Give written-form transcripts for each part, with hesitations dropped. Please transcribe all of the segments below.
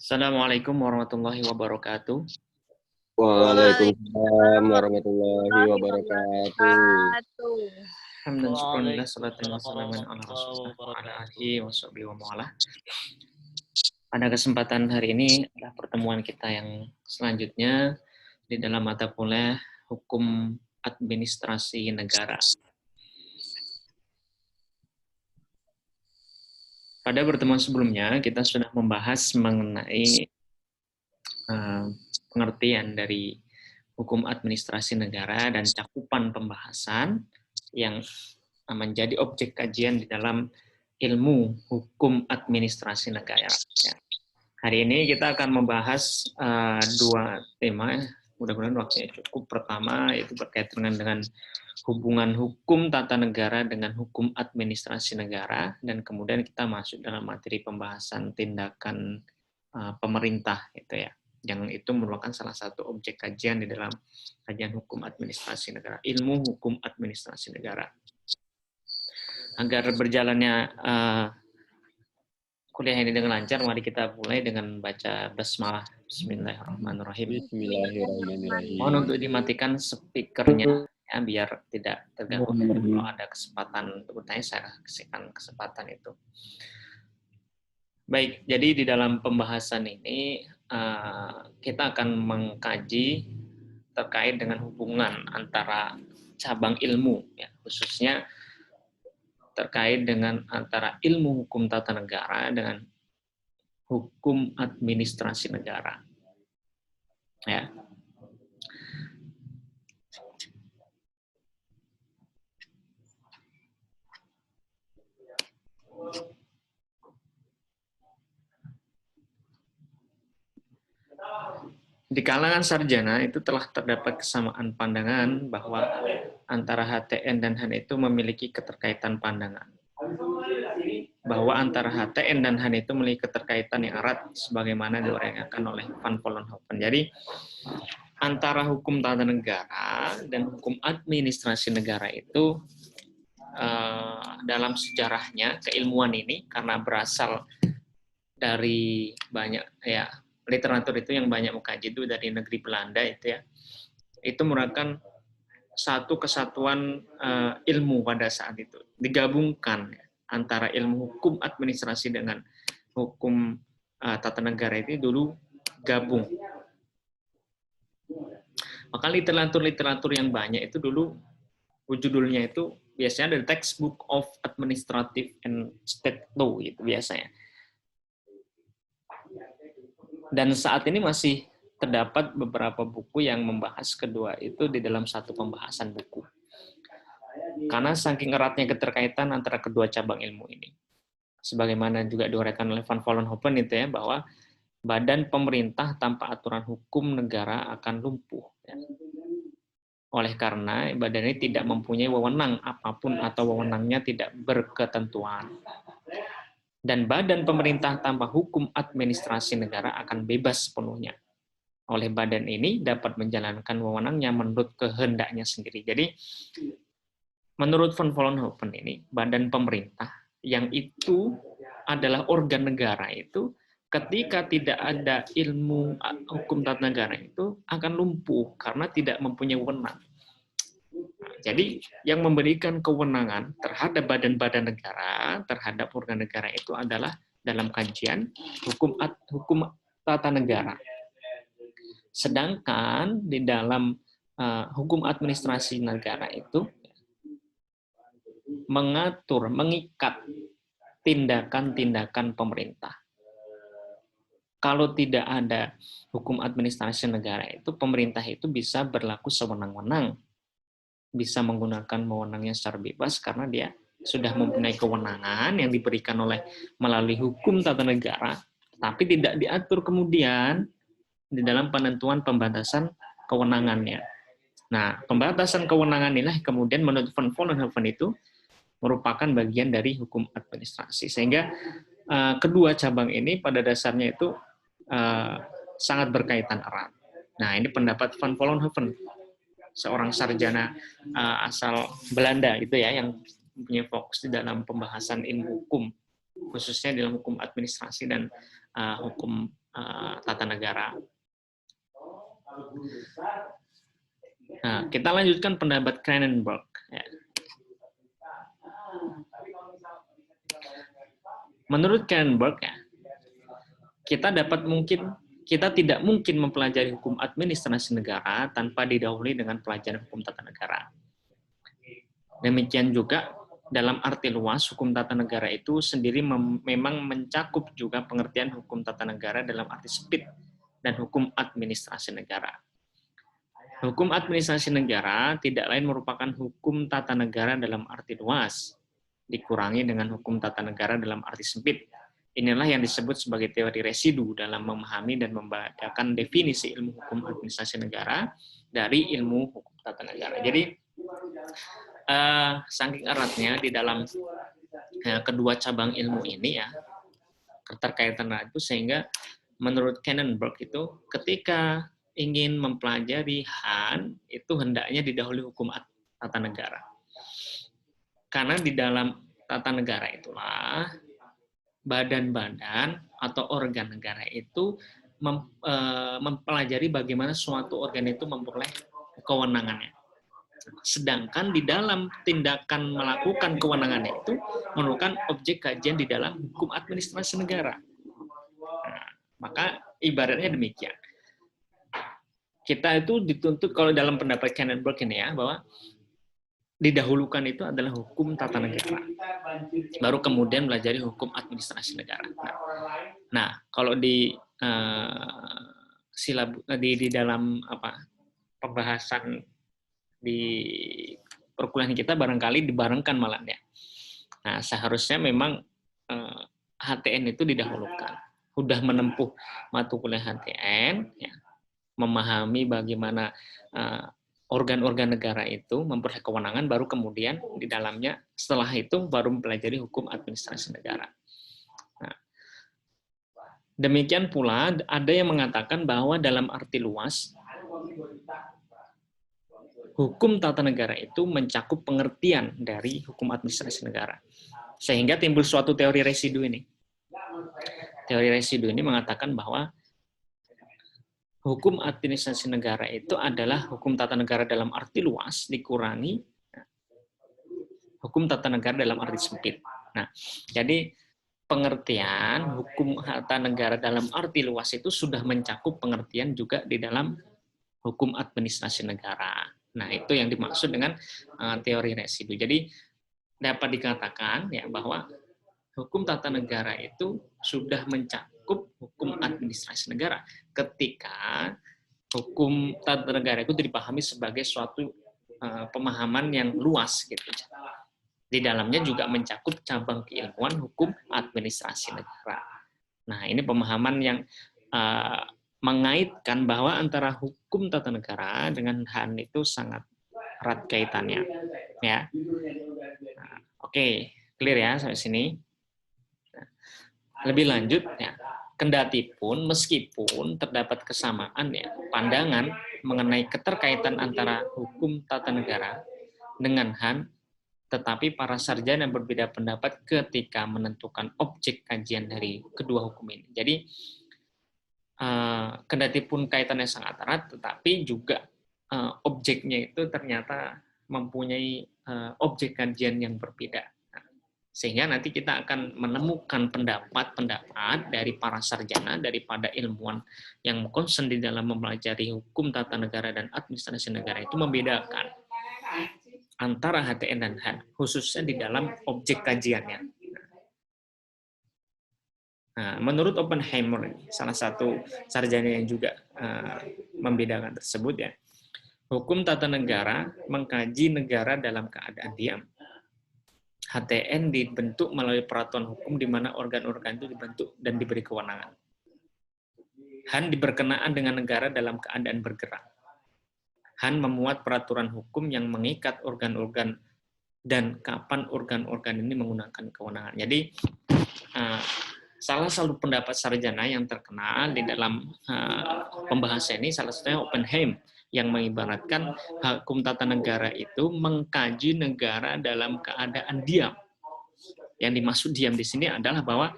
Assalamualaikum warahmatullahi wabarakatuh. Waalaikumsalam warahmatullahi Warahmatullahi wabarakatuh. wabarakatuh. Alhamdulillah, syukurillah, salatan Waalaikumsalam wassalamun ala rasulullah wa ala warahmatullahi alihi wa sahbihi wa ma'alah. Pada kesempatan hari ini adalah pertemuan kita yang selanjutnya di dalam mata kuliah Hukum Administrasi Negara. Pada pertemuan sebelumnya kita sudah membahas mengenai pengertian dari hukum administrasi negara dan cakupan pembahasan yang menjadi objek kajian di dalam ilmu hukum administrasi negara. Ya. Hari ini kita akan membahas dua tema, mudah-mudahan waktunya cukup. Pertama, yaitu berkaitan dengan hubungan hukum tata negara dengan hukum administrasi negara, dan kemudian kita masuk dalam materi pembahasan tindakan pemerintah, gitu ya. Yang itu merupakan salah satu objek kajian di dalam kajian hukum administrasi negara, ilmu hukum administrasi negara. Agar berjalannya kuliah ini dengan lancar, mari kita mulai dengan baca basmalah. Bismillahirrahmanirrahim. Bismillahirrahmanirrahim. Mohon untuk dimatikan speakernya ya, biar tidak terganggu. Kalau ada kesempatan untuk bertanya, saya kasihkan kesempatan itu. Baik, jadi di dalam pembahasan ini kita akan mengkaji terkait dengan hubungan antara cabang ilmu, ya, khususnya terkait dengan antara ilmu hukum tata negara dengan hukum administrasi negara. Ya. Di kalangan sarjana itu telah terdapat kesamaan pandangan bahwa antara HTN dan HAN itu memiliki keterkaitan pandangan. Bahwa antara HTN dan HAN itu memiliki keterkaitan yang erat sebagaimana diuraikan oleh Van Vollenhoven. Jadi antara hukum tata negara dan hukum administrasi negara itu dalam sejarahnya keilmuan ini karena berasal dari banyak ya literatur itu yang banyak mengkaji itu dari negeri Belanda itu ya, itu merupakan satu kesatuan ilmu pada saat itu, digabungkan ya, antara ilmu hukum administrasi dengan hukum tata negara itu dulu gabung. Maka literatur yang banyak itu dulu judulnya itu biasanya dari Textbook of Administrative and State Law gitu biasanya. Dan saat ini masih terdapat beberapa buku yang membahas kedua itu di dalam satu pembahasan buku. Karena saking eratnya keterkaitan antara kedua cabang ilmu ini. Sebagaimana juga diuraikan oleh Van Vollenhoven itu ya, bahwa badan pemerintah tanpa aturan hukum negara akan lumpuh. Ya. Oleh karena badan ini tidak mempunyai wewenang apapun atau wewenangnya tidak berketentuan. Dan badan pemerintah tanpa hukum administrasi negara akan bebas sepenuhnya. Oleh badan ini dapat menjalankan wewenangnya menurut kehendaknya sendiri. Jadi, menurut Van Vollenhoven ini, badan pemerintah yang itu adalah organ negara itu, ketika tidak ada ilmu hukum tata negara itu akan lumpuh karena tidak mempunyai wewenang. Jadi yang memberikan kewenangan terhadap badan-badan negara, terhadap organ negara itu adalah dalam kajian hukum tata negara. Sedangkan di dalam hukum administrasi negara itu mengatur, mengikat tindakan-tindakan pemerintah. Kalau tidak ada hukum administrasi negara itu, pemerintah itu bisa berlaku sewenang-wenang, bisa menggunakan wewenangnya secara bebas karena dia sudah mempunyai kewenangan yang diberikan melalui hukum tata negara, tapi tidak diatur kemudian di dalam penentuan pembatasan kewenangannya. Nah, pembatasan kewenangan inilah kemudian menurut Van Vollenhoven itu merupakan bagian dari hukum administrasi. Sehingga kedua cabang ini pada dasarnya itu sangat berkaitan erat. Nah, ini pendapat Van Vollenhoven, seorang sarjana asal Belanda itu ya, yang punya fokus di dalam pembahasan ilmu hukum, khususnya dalam hukum administrasi dan hukum tata negara. Nah, kita lanjutkan pendapat Cronenberg. Ya. Menurut Cronenberg, ya, kita tidak mungkin mempelajari hukum administrasi negara tanpa didahului dengan pelajaran hukum tata negara. Demikian juga dalam arti luas, hukum tata negara itu sendiri memang mencakup juga pengertian hukum tata negara dalam arti sempit dan hukum administrasi negara. Hukum administrasi negara tidak lain merupakan hukum tata negara dalam arti luas, dikurangi dengan hukum tata negara dalam arti sempit. Inilah yang disebut sebagai teori residu dalam memahami dan membedakan definisi ilmu hukum administrasi negara dari ilmu hukum tata negara. Jadi, saking eratnya di dalam kedua cabang ilmu ini ya, keterkaitan itu, sehingga menurut Cronenberg itu ketika ingin mempelajari HAN itu hendaknya didahului hukum tata negara. Karena di dalam tata negara itulah badan-badan atau organ negara itu mempelajari bagaimana suatu organ itu memperoleh kewenangannya. Sedangkan di dalam tindakan melakukan kewenangannya itu merupakan objek kajian di dalam hukum administrasi negara. Nah, maka ibaratnya demikian. Kita itu dituntut, kalau dalam pendapat Cronenberg ini ya, bahwa didahulukan itu adalah hukum tata negara. Baru kemudian belajar hukum administrasi negara. Nah, kalau di dalam pembahasan di perkuliahan kita barangkali dibarengkan malah ya. Nah, seharusnya memang HTN itu didahulukan. Sudah menempuh mata kuliah HTN, ya, memahami bagaimana organ-organ negara itu memperoleh kewenangan, baru kemudian di dalamnya setelah itu baru mempelajari hukum administrasi negara. Nah, demikian pula ada yang mengatakan bahwa dalam arti luas hukum tata negara itu mencakup pengertian dari hukum administrasi negara. Sehingga timbul suatu teori residu ini. Teori residu ini mengatakan bahwa hukum administrasi negara itu adalah hukum tata negara dalam arti luas dikurangi hukum tata negara dalam arti sempit. Nah, jadi pengertian hukum tata negara dalam arti luas itu sudah mencakup pengertian juga di dalam hukum administrasi negara. Nah, itu yang dimaksud dengan teori residu. Jadi dapat dikatakan ya bahwa hukum tata negara itu sudah mencakup hukum administrasi negara ketika hukum tata negara itu dipahami sebagai suatu pemahaman yang luas gitu. Di dalamnya juga mencakup cabang keilmuan hukum administrasi negara. Nah, ini pemahaman yang mengaitkan bahwa antara hukum tata negara dengan HAN itu sangat erat kaitannya. Ya, nah, oke, clear ya sampai sini. Nah, lebih lanjut, ya, kendatipun meskipun terdapat kesamaan ya pandangan mengenai keterkaitan antara hukum tata negara dengan HAN, tetapi para sarjana berbeda pendapat ketika menentukan objek kajian dari kedua hukum ini. Jadi kendatipun kaitannya sangat erat, tetapi juga objeknya itu ternyata mempunyai objek kajian yang berbeda. Sehingga nanti kita akan menemukan pendapat-pendapat dari para sarjana, daripada ilmuwan yang concern di dalam mempelajari hukum tata negara dan administrasi negara itu membedakan antara HTN dan HAN, khususnya di dalam objek kajiannya. Nah, menurut Oppenheimer, salah satu sarjana yang juga membedakan tersebut ya, hukum tata negara mengkaji negara dalam keadaan diam. HTN dibentuk melalui peraturan hukum di mana organ-organ itu dibentuk dan diberi kewenangan. HAN diberkenaan dengan negara dalam keadaan bergerak. HAN memuat peraturan hukum yang mengikat organ-organ dan kapan organ-organ ini menggunakan kewenangan. Jadi, salah satu pendapat sarjana yang terkenal di dalam pembahasan ini, salah satunya Oppenheimer, yang mengibaratkan hukum tata negara itu mengkaji negara dalam keadaan diam. Yang dimaksud diam di sini adalah bahwa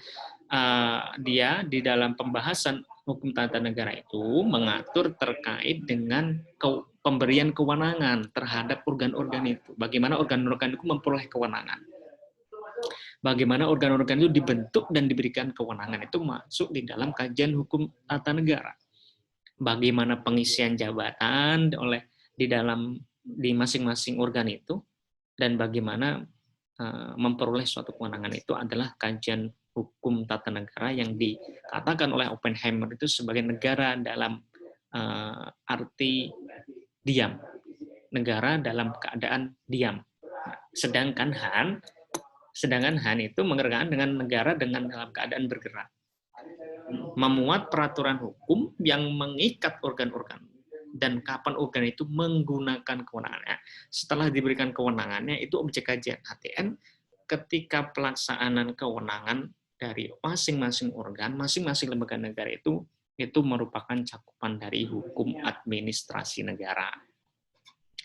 dia di dalam pembahasan Hukum tata negara itu mengatur terkait dengan pemberian kewenangan terhadap organ-organ itu. Bagaimana organ-organ itu memperoleh kewenangan. Bagaimana organ-organ itu dibentuk dan diberikan kewenangan itu masuk di dalam kajian hukum tata negara. Bagaimana pengisian jabatan di masing-masing organ itu, dan bagaimana memperoleh suatu kewenangan itu adalah kajian hukum tata negara yang dikatakan oleh Oppenheimer itu sebagai negara dalam arti diam, negara dalam keadaan diam. Sedangkan Han itu mengerjakan dengan negara dalam keadaan bergerak, memuat peraturan hukum yang mengikat organ-organ dan kapan organ itu menggunakan kewenangannya. Setelah diberikan kewenangannya, itu objek kajian HTN ketika pelaksanaan kewenangan dari masing-masing organ, masing-masing lembaga negara itu merupakan cakupan dari hukum administrasi negara.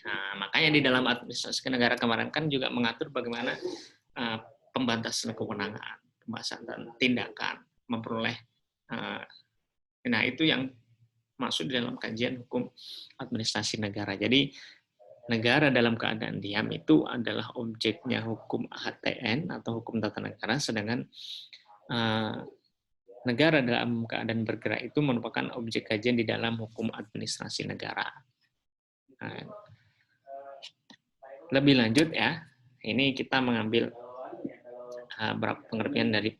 Nah, makanya di dalam administrasi negara kemarin kan juga mengatur bagaimana pembatasan kewenangan, pembahasan dan tindakan, memperoleh. Nah, itu yang masuk di dalam kajian hukum administrasi negara. Jadi, negara dalam keadaan diam itu adalah objeknya hukum HTN atau hukum tata negara, sedangkan negara dalam keadaan bergerak itu merupakan objek kajian di dalam hukum administrasi negara. Nah, lebih lanjut ya, ini kita mengambil beberapa pengertian dari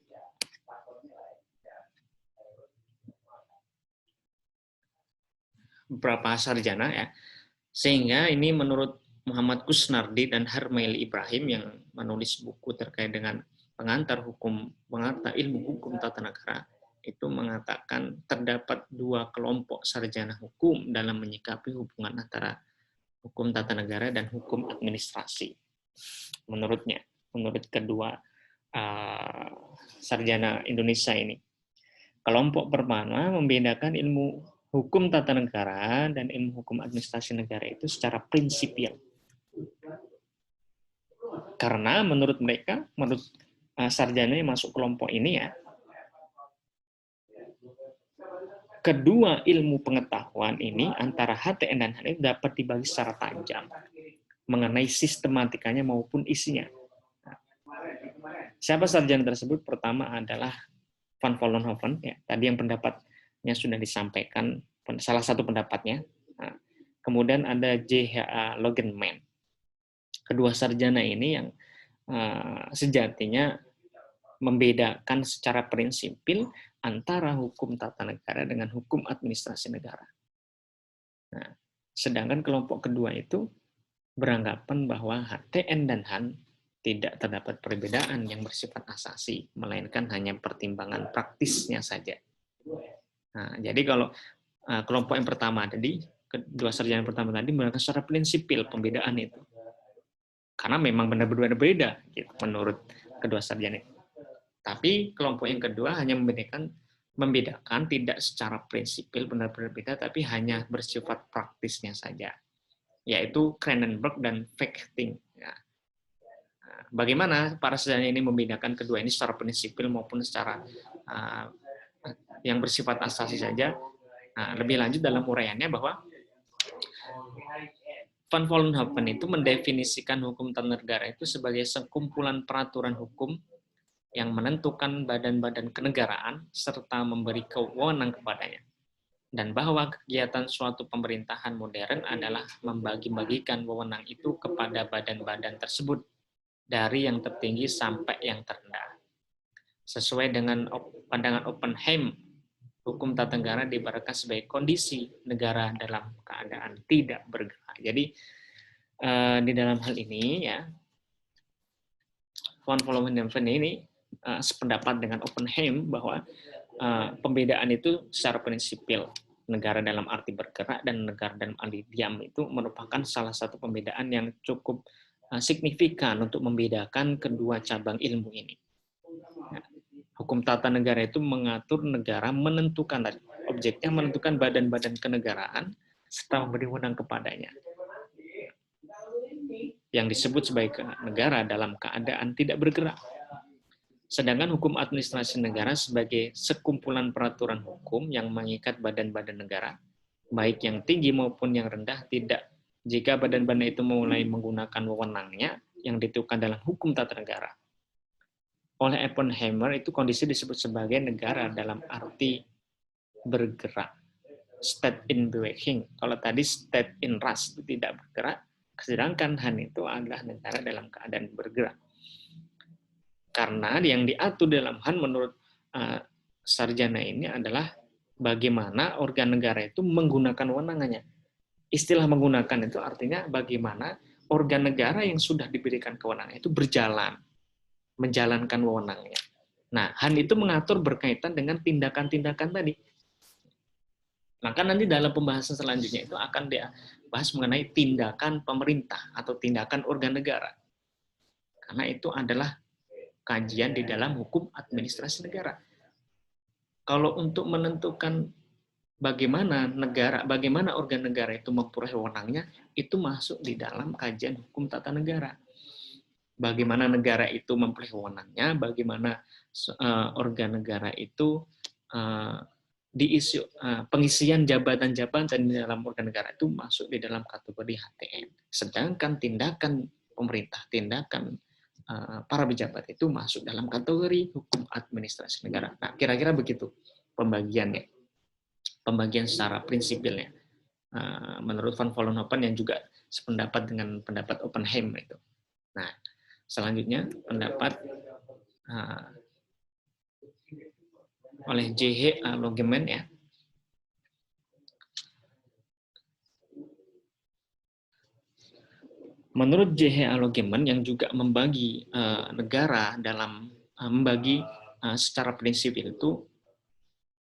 beberapa sarjana ya, sehingga ini menurut Muhammad Kusnardi dan Harmail Ibrahim yang menulis buku terkait dengan pengantar ilmu hukum tata negara, itu mengatakan terdapat dua kelompok sarjana hukum dalam menyikapi hubungan antara hukum tata negara dan hukum administrasi. Menurut kedua sarjana Indonesia ini, kelompok pertama membedakan ilmu hukum tata negara dan ilmu hukum administrasi negara itu secara prinsipil. Karena menurut mereka, menurut sarjana yang masuk kelompok ini ya, kedua ilmu pengetahuan ini antara HTN dan HN dapat dibagi secara tajam mengenai sistematikanya maupun isinya. Siapa sarjana tersebut? Pertama adalah Van Vollenhoven, ya, tadi yang pendapatnya sudah disampaikan, salah satu pendapatnya. Nah, kemudian ada J.H.A. Logenman. Kedua sarjana ini yang sejatinya membedakan secara prinsipil antara hukum tata negara dengan hukum administrasi negara. Nah, sedangkan kelompok kedua itu beranggapan bahwa HTN dan HAN tidak terdapat perbedaan yang bersifat asasi, melainkan hanya pertimbangan praktisnya saja. Nah, jadi kalau kelompok yang pertama tadi, kedua sarjana pertama tadi menggunakan secara prinsipil pembedaan itu, karena memang benar-benar berbeda gitu, menurut kedua sarjana. Tapi kelompok yang kedua hanya membedakan tidak secara prinsipil benar-benar beda, tapi hanya bersifat praktisnya saja, yaitu Cranenberg dan Fechting. Ya. Bagaimana para sarjana ini membedakan kedua ini secara prinsipil maupun secara yang bersifat asasi saja? Nah, lebih lanjut dalam uraiannya bahwa Van Vollenhoven itu mendefinisikan hukum tata negara itu sebagai sekumpulan peraturan hukum yang menentukan badan-badan kenegaraan serta memberi kewenangan kepadanya. Dan bahwa kegiatan suatu pemerintahan modern adalah membagi-bagikan wewenang itu kepada badan-badan tersebut dari yang tertinggi sampai yang terendah. Sesuai dengan pandangan Oppenheimer, hukum tata negara diibaratkan sebagai kondisi negara dalam keadaan tidak bergerak. Jadi di dalam hal ini ya, Van Vollenhoven ini sependapat dengan Oppenheimer bahwa pembedaan itu secara prinsipil negara dalam arti bergerak dan negara dalam arti diam itu merupakan salah satu pembedaan yang cukup signifikan untuk membedakan kedua cabang ilmu ini. Hukum tata negara itu mengatur negara menentukan objeknya, menentukan badan-badan kenegaraan serta memberi wewenang kepadanya, yang disebut sebagai negara dalam keadaan tidak bergerak. Sedangkan hukum administrasi negara sebagai sekumpulan peraturan hukum yang mengikat badan-badan negara, baik yang tinggi maupun yang rendah, tidak jika badan-badan itu mulai menggunakan wewenangnya yang ditentukan dalam hukum tata negara. Oleh Oppenheimer, itu kondisi disebut sebagai negara dalam arti bergerak. State in working. Kalau tadi state in rest, itu tidak bergerak, sedangkan Han itu adalah negara dalam keadaan bergerak. Karena yang diatur dalam Han menurut sarjana ini adalah bagaimana organ negara itu menggunakan wewenangnya. Istilah menggunakan itu artinya bagaimana organ negara yang sudah diberikan kewenangan itu berjalan, menjalankan wewenangnya. Nah, Han itu mengatur berkaitan dengan tindakan-tindakan tadi. Maka nanti dalam pembahasan selanjutnya itu akan dibahas mengenai tindakan pemerintah atau tindakan organ negara. Karena itu adalah kajian di dalam hukum administrasi negara. Kalau untuk menentukan bagaimana organ negara itu memperoleh wewenangnya, itu masuk di dalam kajian hukum tata negara. Bagaimana negara itu memperoleh wewenangnya, bagaimana organ negara itu diisi pengisian jabatan-jabatan di dalam organ negara itu masuk di dalam kategori HTN. Sedangkan tindakan pemerintah, tindakan para pejabat itu masuk dalam kategori hukum administrasi negara. Nah, kira-kira begitu pembagiannya. Pembagian secara prinsipilnya. Menurut Van Vollenhoven yang juga sependapat dengan pendapat Oppenheimer itu. Nah, selanjutnya pendapat oleh J.H. Logeman ya. Menurut J.H. Logeman yang juga membagi negara dalam membagi secara prinsipil itu,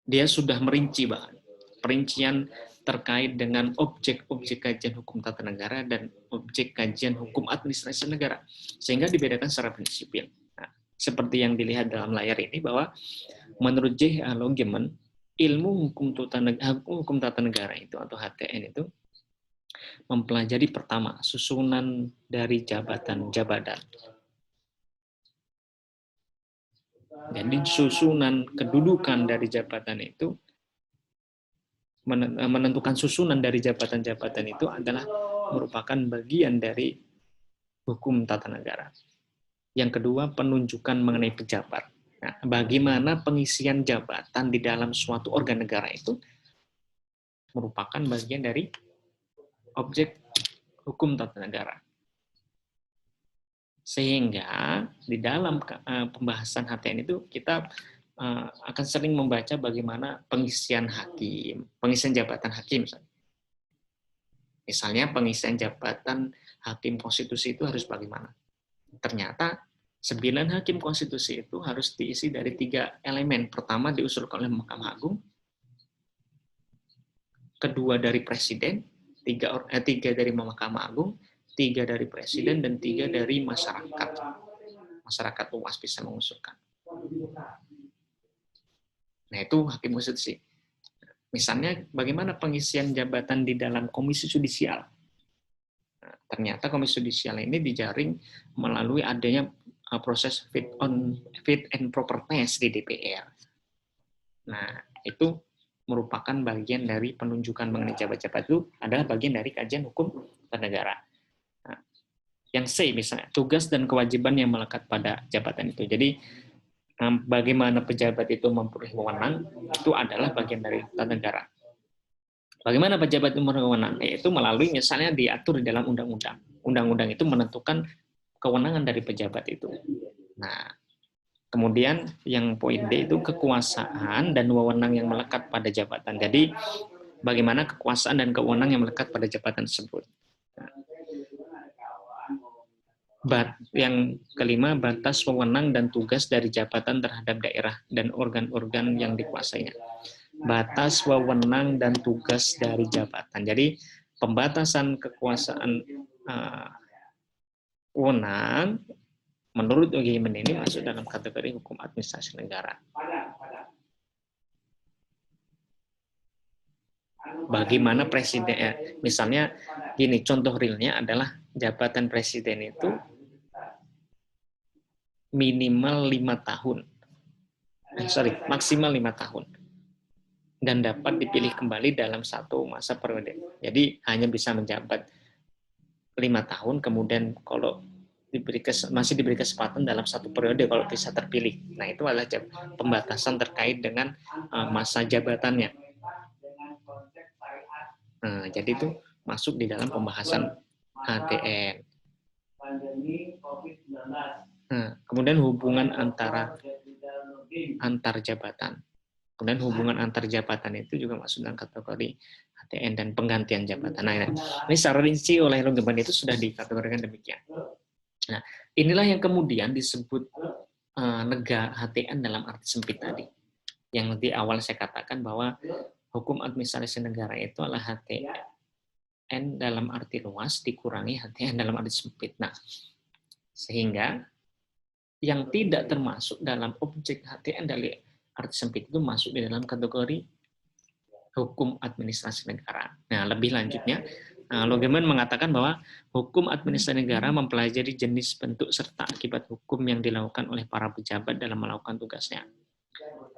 dia sudah merinci bahkan perincian terkait dengan objek-objek kajian hukum tata negara dan objek kajian hukum administrasi negara, sehingga dibedakan secara prinsipil. Nah, seperti yang dilihat dalam layar ini bahwa menurut J.H. Logeman, ilmu hukum tata negara itu atau HTN itu mempelajari pertama susunan dari jabatan-jabatan. Jadi susunan kedudukan dari jabatan itu menentukan susunan dari jabatan-jabatan itu adalah merupakan bagian dari hukum tata negara. Yang kedua, penunjukan mengenai pejabat. Nah, bagaimana pengisian jabatan di dalam suatu organ negara itu merupakan bagian dari objek hukum tata negara. Sehingga di dalam pembahasan HTN itu kita akan sering membaca bagaimana pengisian jabatan hakim. Misalnya pengisian jabatan hakim konstitusi itu harus bagaimana? Ternyata 9 hakim konstitusi itu harus diisi dari 3 elemen. Pertama diusulkan oleh Mahkamah Agung, kedua dari Presiden, 3 dari Mahkamah Agung, 3 dari Presiden, dan 3 dari masyarakat. Masyarakat luas bisa mengusulkan. Nah, itu hakim konstitusi. Misalnya, bagaimana pengisian jabatan di dalam komisi yudisial? Nah, ternyata komisi yudisial ini dijaring melalui adanya proses fit and proper test di DPR. Nah, itu merupakan bagian dari penunjukan mengenai jabat-jabat itu adalah bagian dari kajian hukum tata negara. Nah, yang C misalnya, tugas dan kewajiban yang melekat pada jabatan itu. Jadi, bagaimana pejabat itu memperoleh wewenang, itu adalah bagian dari tata negara. Bagaimana pejabat itu memperoleh wewenang? Yaitu melalui misalnya diatur di dalam undang-undang. Undang-undang itu menentukan kewenangan dari pejabat itu. Nah, kemudian yang poin D itu kekuasaan dan wewenang yang melekat pada jabatan. Jadi bagaimana kekuasaan dan kewenangan yang melekat pada jabatan tersebut. Yang kelima, batas wewenang dan tugas dari jabatan terhadap daerah dan organ-organ yang dikuasainya. Batas wewenang dan tugas dari jabatan. Jadi pembatasan kekuasaan wewenang menurut Logeman ini masuk dalam kategori hukum administrasi negara. Bagaimana presiden, misalnya gini, contoh realnya adalah jabatan presiden itu minimal 5 tahun. Maksimal 5 tahun. Dan dapat dipilih kembali dalam satu masa periode. Jadi hanya bisa menjabat 5 tahun, kemudian kalau masih diberi kesempatan dalam satu periode kalau bisa terpilih. Nah, itu adalah pembatasan terkait dengan masa jabatannya. Nah, jadi itu masuk di dalam pembahasan HTN. Nah, kemudian hubungan antar jabatan. Kemudian hubungan antar jabatan itu juga masuk dalam kategori HTN dan penggantian jabatan. Nah, ini secara rinci oleh Rogeman itu sudah dikategorikan demikian. Nah, inilah yang kemudian disebut negara HTN dalam arti sempit tadi. Yang di awal saya katakan bahwa hukum administrasi negara itu adalah HTN dalam arti luas dikurangi HTN dalam arti sempit. Nah, sehingga yang tidak termasuk dalam objek HTN dari arti sempit itu masuk di dalam kategori hukum administrasi negara. Nah, lebih lanjutnya, Rogeman mengatakan bahwa hukum administrasi negara mempelajari jenis, bentuk, serta akibat hukum yang dilakukan oleh para pejabat dalam melakukan tugasnya.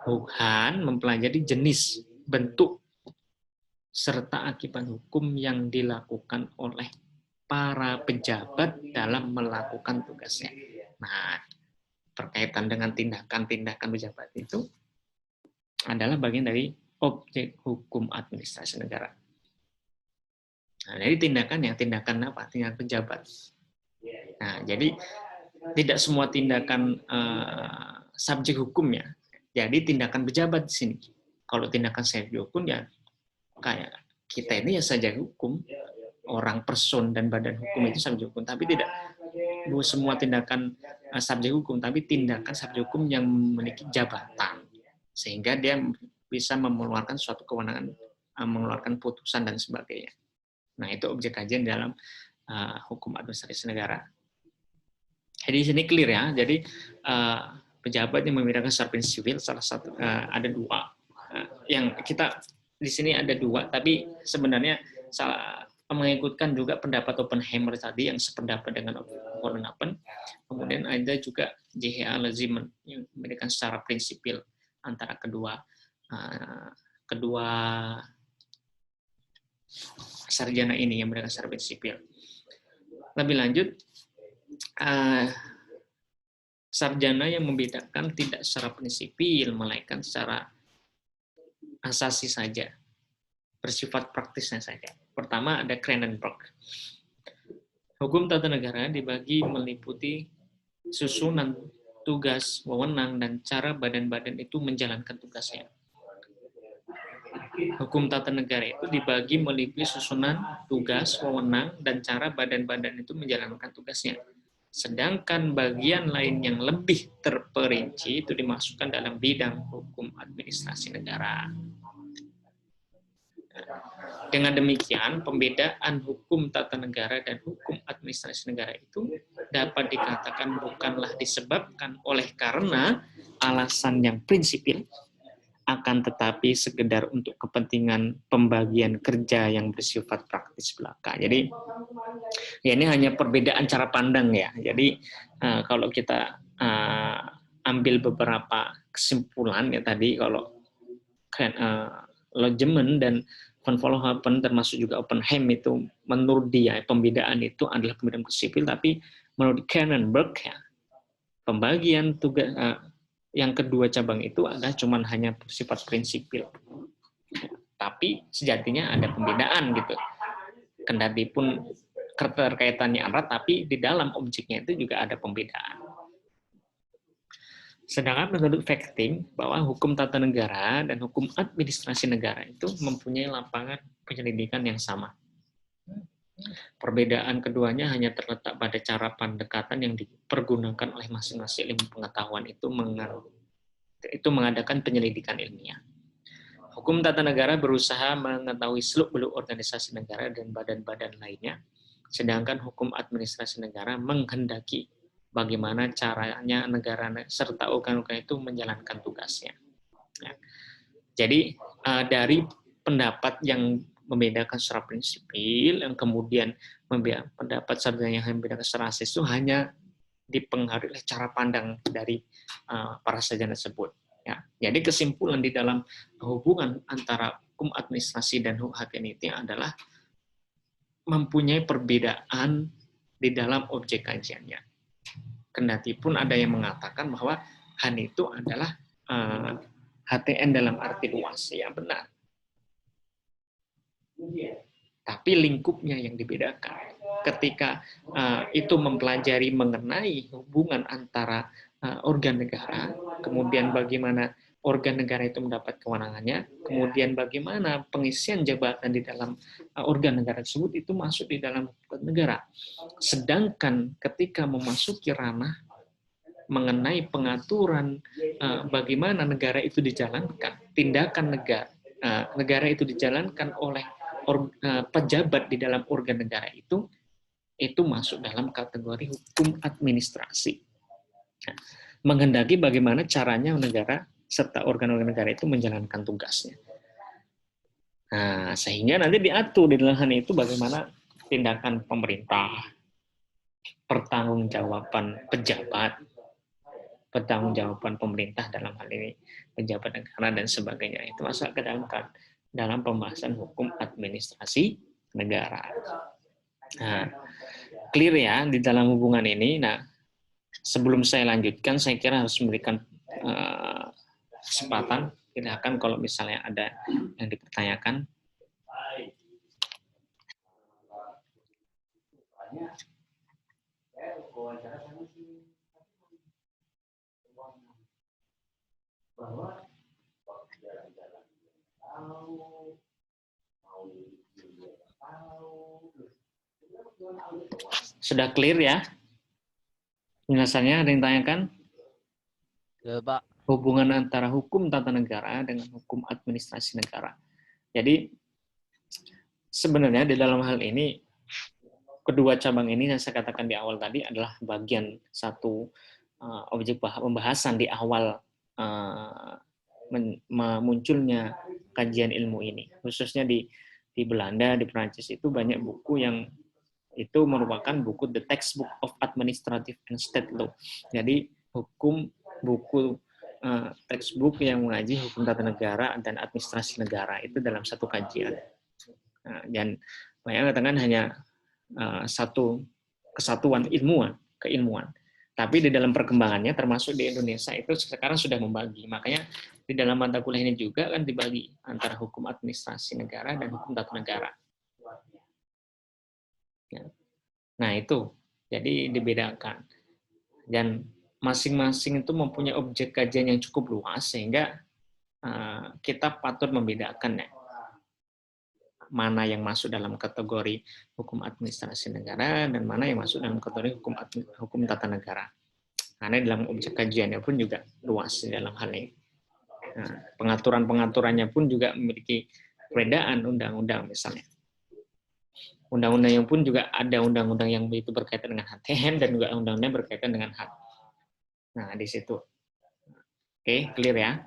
Han mempelajari jenis, bentuk, serta akibat hukum yang dilakukan oleh para pejabat dalam melakukan tugasnya. Nah, berkaitan dengan tindakan-tindakan pejabat itu adalah bagian dari objek hukum administrasi negara. Nah, jadi tindakan apa? Tindakan pejabat. Nah, jadi tidak semua tindakan subjek hukum ya. Jadi tindakan pejabat di sini. Kalau tindakan subjek hukum ya kayak kita ini ya saja hukum, orang, person dan badan hukum itu subjek hukum, tapi tidak semua tindakan subjek hukum, tapi tindakan subjek hukum yang memiliki jabatan sehingga dia bisa mengeluarkan suatu kewenangan, mengeluarkan putusan dan sebagainya. Nah, itu objek kajian dalam hukum administrasi negara. Jadi di sini clear ya. Jadi pejabat yang membedakan secara prinsip sipil salah satu ada dua. Yang kita di sini ada dua, tapi sebenarnya mengikutkan juga pendapat Oppenheimer tadi yang sependapat dengan Hohenhappen. Kemudian ada juga J.H.A. Laziman yang membedakan secara prinsipil antara kedua sarjana ini yang membedakan secara prinsipil. Lebih lanjut, sarjana yang membedakan tidak secara prinsipil, melainkan secara asasi saja, bersifat praktisnya saja. Pertama ada Cronenberg. Hukum tata negara dibagi meliputi susunan tugas, wewenang, dan cara badan-badan itu menjalankan tugasnya. Hukum tata negara itu dibagi meliputi susunan tugas, wewenang, dan cara badan-badan itu menjalankan tugasnya. Sedangkan bagian lain yang lebih terperinci itu dimasukkan dalam bidang hukum administrasi negara. Dengan demikian, pembedaan hukum tata negara dan hukum administrasi negara itu dapat dikatakan bukanlah disebabkan oleh karena alasan yang prinsipil, akan tetapi sekedar untuk kepentingan pembagian kerja yang bersifat praktis belaka. Jadi, ya ini hanya perbedaan cara pandang ya. Jadi, kalau kita ambil beberapa kesimpulan ya tadi, kalau Lageman dan Van Vollenhoven termasuk juga Oppenheim itu menurut dia pembedaan itu adalah pembedaan sipil, tapi menurut Cronenberg ya pembagian tugas yang kedua cabang itu adalah cuman hanya bersifat prinsipil, tapi sejatinya ada pembedaan gitu. Kendati pun keterkaitannya erat, tapi di dalam objeknya itu juga ada pembedaan. Sedangkan menurut Vechting bahwa hukum tata negara dan hukum administrasi negara itu mempunyai lapangan penyelidikan yang sama. Perbedaan keduanya hanya terletak pada cara pendekatan yang dipergunakan oleh masing-masing ilmu pengetahuan itu mengadakan penyelidikan ilmiah. Hukum tata negara berusaha mengetahui seluk-beluk organisasi negara dan badan-badan lainnya, sedangkan hukum administrasi negara menghendaki bagaimana caranya negara serta organ-organ itu menjalankan tugasnya. Ya. Jadi dari pendapat yang membedakan secara prinsipil, yang kemudian pendapat sarjana yang membedakan secara asis itu hanya dipengaruhi oleh cara pandang dari para sarjana tersebut. Ya, jadi kesimpulan di dalam hubungan antara hukum administrasi dan hukum HTNIT adalah mempunyai perbedaan di dalam objek kajiannya. Kendati pun ada yang mengatakan bahwa HAN itu adalah HTN dalam arti luas, ya benar. Tapi lingkupnya yang dibedakan. Ketika itu mempelajari mengenai hubungan antara organ negara, kemudian bagaimana organ negara itu mendapat kewenangannya, kemudian bagaimana pengisian jabatan di dalam organ negara tersebut itu masuk di dalam hukum negara. Sedangkan ketika memasuki ranah mengenai pengaturan bagaimana negara itu dijalankan, tindakan negara itu dijalankan oleh pejabat di dalam organ negara itu masuk dalam kategori hukum administrasi. Nah, menghendaki bagaimana caranya negara serta organ-organ negara itu menjalankan tugasnya. Nah, sehingga nanti diatur di dalam hal itu bagaimana tindakan pemerintah, pertanggungjawaban pejabat, pertanggungjawaban pemerintah dalam hal ini pejabat negara dan sebagainya. Itu masuk ke dalam pembahasan hukum administrasi negara. Nah, clear ya di dalam hubungan ini. Nah, sebelum saya lanjutkan, saya kira harus memberikan kesempatan. Silakan kalau misalnya ada yang dipertanyakan. Sudah clear ya? Penjelasannya ada yang tanyakan? Ya, Pak. Hubungan antara hukum tata negara dengan hukum administrasi negara. Jadi sebenarnya di dalam hal ini kedua cabang ini yang saya katakan di awal tadi adalah bagian satu objek pembahasan di awal munculnya kajian ilmu ini. Khususnya di Belanda, di Perancis itu banyak buku yang itu merupakan buku The Textbook of Administrative and State Law. Jadi buku textbook yang mengaji hukum tata negara dan administrasi negara itu dalam satu kajian. Dan banyak katakan hanya satu kesatuan keilmuan. Tapi di dalam perkembangannya, termasuk di Indonesia itu sekarang sudah membagi. Makanya di dalam mata kuliah ini juga kan dibagi antara hukum administrasi negara dan hukum tata negara. Nah itu, jadi dibedakan. Dan masing-masing itu mempunyai objek kajian yang cukup luas, sehingga kita patut membedakannya. Mana yang masuk dalam kategori hukum administrasi negara, dan mana yang masuk dalam kategori hukum tata negara. Karena dalam objek kajiannya pun juga luas dalam hal ini. Nah, pengaturan-pengaturannya pun juga memiliki perbedaan undang-undang misalnya. Undang-undang yang pun juga ada undang-undang yang itu berkaitan dengan HTN dan juga undang-undang berkaitan dengan HAT. Nah, di situ. Oke, clear ya?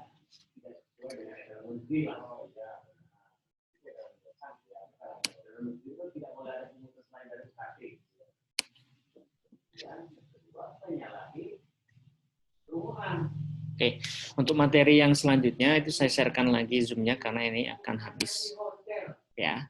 Oke, untuk materi yang selanjutnya itu saya share-kan lagi Zoom-nya karena ini akan habis. Ya.